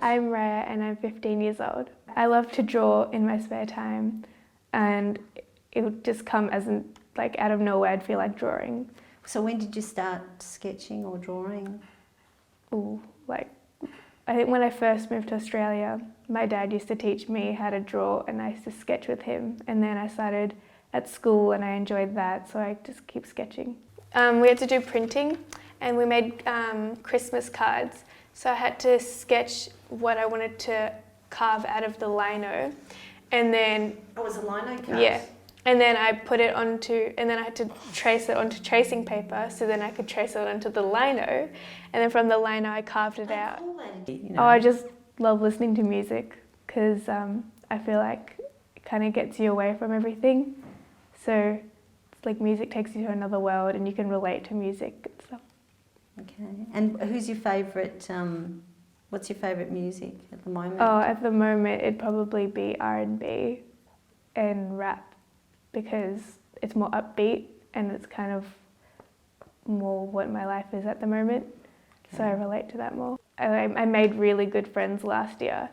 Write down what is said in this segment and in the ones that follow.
I'm Raya and I'm 15 years old. I love to draw in my spare time and it would just come as like out of nowhere. I'd feel like drawing. So when did you start sketching or drawing? Like I think when I first moved to Australia, my dad used to teach me how to draw and I used to sketch with him. And then I started at school and I enjoyed that, so I just keep sketching. We had to do printing and we made Christmas cards. So I had to sketch what I wanted to carve out of the lino, and then... Oh, it was a lino card? Yeah. And then I put it onto, and then I had to trace it onto tracing paper, so then I could trace it onto the lino, and then from the lino I carved it out. Oh, I just love listening to music, because I feel like it kind of gets you away from everything. So it's like music takes you to another world and you can relate to music and stuff. Okay. And who's your favourite, what's your favourite music at the moment? Oh, at the moment it'd probably be R&B and rap because it's more upbeat and it's kind of more what my life is at the moment. Okay. So I relate to that more. I made really good friends last year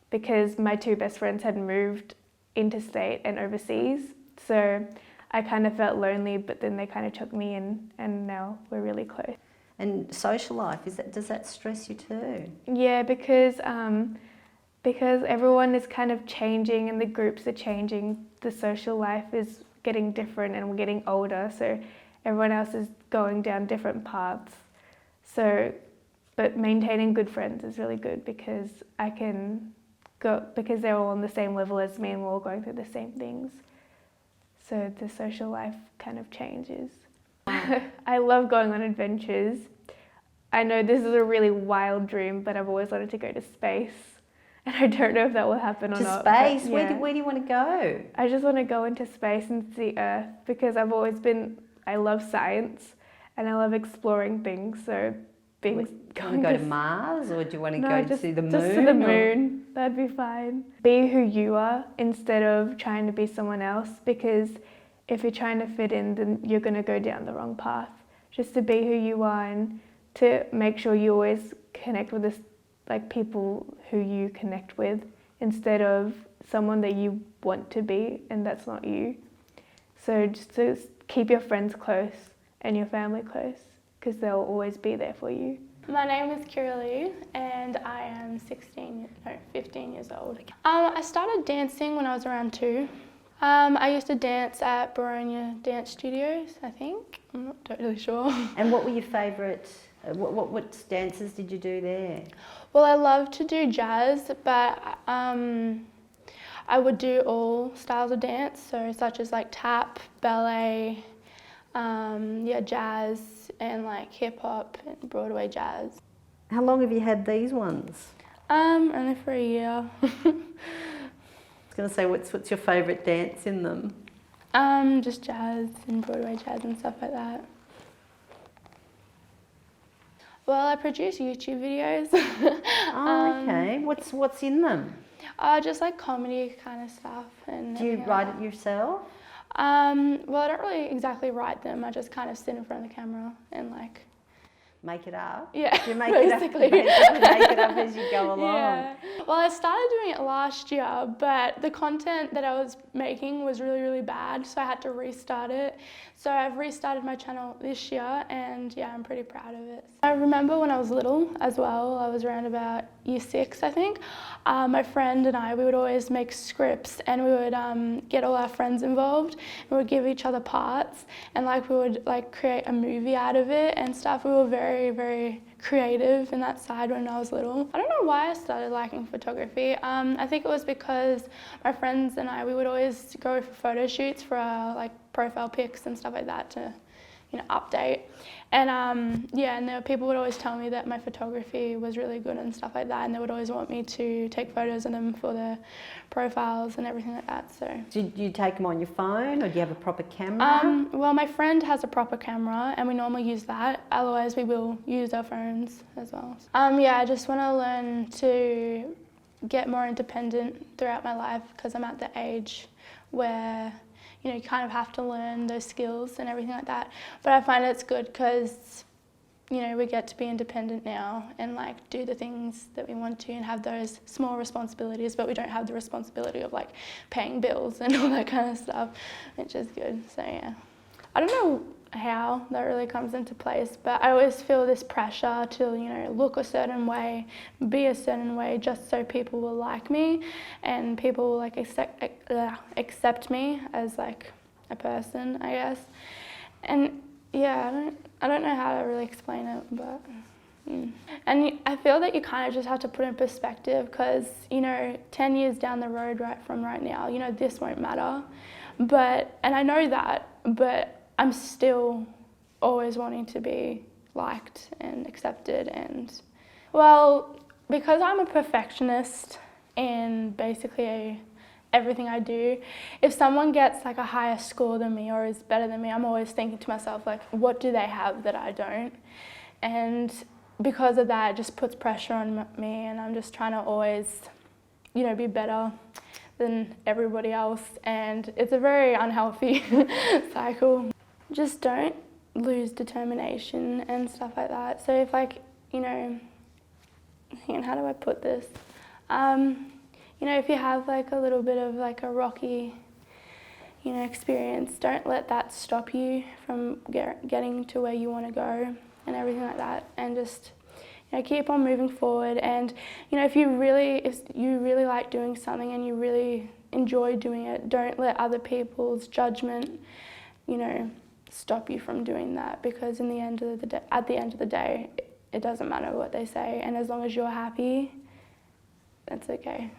because my two best friends had moved interstate and overseas. So I kind of felt lonely, but then they kind of took me in and now we're really close. And social life, does that stress you too? Yeah, because everyone is kind of changing and the groups are changing. The social life is getting different and we're getting older, so everyone else is going down different paths. So, but maintaining good friends is really good because I can go, because they're all on the same level as me and we're all going through the same things. So the social life kind of changes. I love going on adventures. I know this is a really wild dream, but I've always wanted to go to space. And I don't know if that will happen or not. To space? Yeah. Where do you want to go? I just want to go into space and see Earth because I love science and I love exploring things. So Do you want to go to Mars or do you want to go to the moon? Just to the moon, that'd be fine. Be who you are instead of trying to be someone else, because if you're trying to fit in, then you're going to go down the wrong path. Just to be who you are and to make sure you always connect with this, like people who you connect with instead of someone that you want to be and that's not you. So just to keep your friends close and your family close because they'll always be there for you. My name is Kira Lee and I am 15 years old. I started dancing when I was around 2. I used to dance at Baronia Dance Studios, I think. I'm not totally sure. And what were your favourite, what dances did you do there? Well, I love to do jazz, but I would do all styles of dance, so such as like tap, ballet, jazz, and like hip hop and Broadway jazz. How long have you had these ones? Only for a year. I was going to say, what's your favourite dance in them? Just jazz and Broadway jazz and stuff like that. Well, I produce YouTube videos. Okay. What's in them? Just like comedy kind of stuff. And do you write it yourself? Well, I don't really exactly write them. I just kind of sit in front of the camera and like... Make it up? Yeah, Do you make basically. Make it up as you go along? Yeah. Well, I started doing it last year, but the content that I was making was really, really bad, so I had to restart it. So I've restarted my channel this year, and yeah, I'm pretty proud of it. I remember when I was little as well, I was around about year 6, I think. My friend and I, we would always make scripts, and we would get all our friends involved, and we would give each other parts, and like we would like create a movie out of it and stuff. We were very, very creative in that side when I was little. I don't know why I started liking photography. I think it was because my friends and I, we would always go for photo shoots for our like profile pics and stuff like that to, you know, update. And and people would always tell me that my photography was really good and stuff like that, and they would always want me to take photos of them for their profiles and everything like that. So. Do you take them on your phone, or do you have a proper camera? Well, my friend has a proper camera, and we normally use that. Otherwise, we will use our phones as well. I just want to learn to get more independent throughout my life because I'm at the age where you kind of have to learn those skills and everything like that. But I find it's good because you know, we get to be independent now and like do the things that we want to and have those small responsibilities, but we don't have the responsibility of like paying bills and all that kind of stuff, which is good. So yeah, I don't know how that really comes into place, but I always feel this pressure to, you know, look a certain way, be a certain way, just so people will like me and people will like accept me as like a person, I guess. And yeah, I don't know how to really explain it, but and I feel that you kind of just have to put in perspective, because, you know, 10 years down the road right now, you know, this won't matter, and I know that, but I'm still always wanting to be liked and accepted. And well, because I'm a perfectionist in basically everything I do, if someone gets like a higher score than me or is better than me, I'm always thinking to myself, like, what do they have that I don't? And because of that, it just puts pressure on me, and I'm just trying to always, you know, be better than everybody else, and it's a very unhealthy cycle. Just don't lose determination and stuff like that. So if, like, you know, how do I put this? You know, if you have like a little bit of like a rocky, you know, experience, don't let that stop you from getting to where you want to go and everything like that, and just, you know, keep on moving forward. And, you know, if you really like doing something and you really enjoy doing it, don't let other people's judgment, you know, stop you from doing that, because at the end of the day, it doesn't matter what they say, and as long as you're happy, that's okay.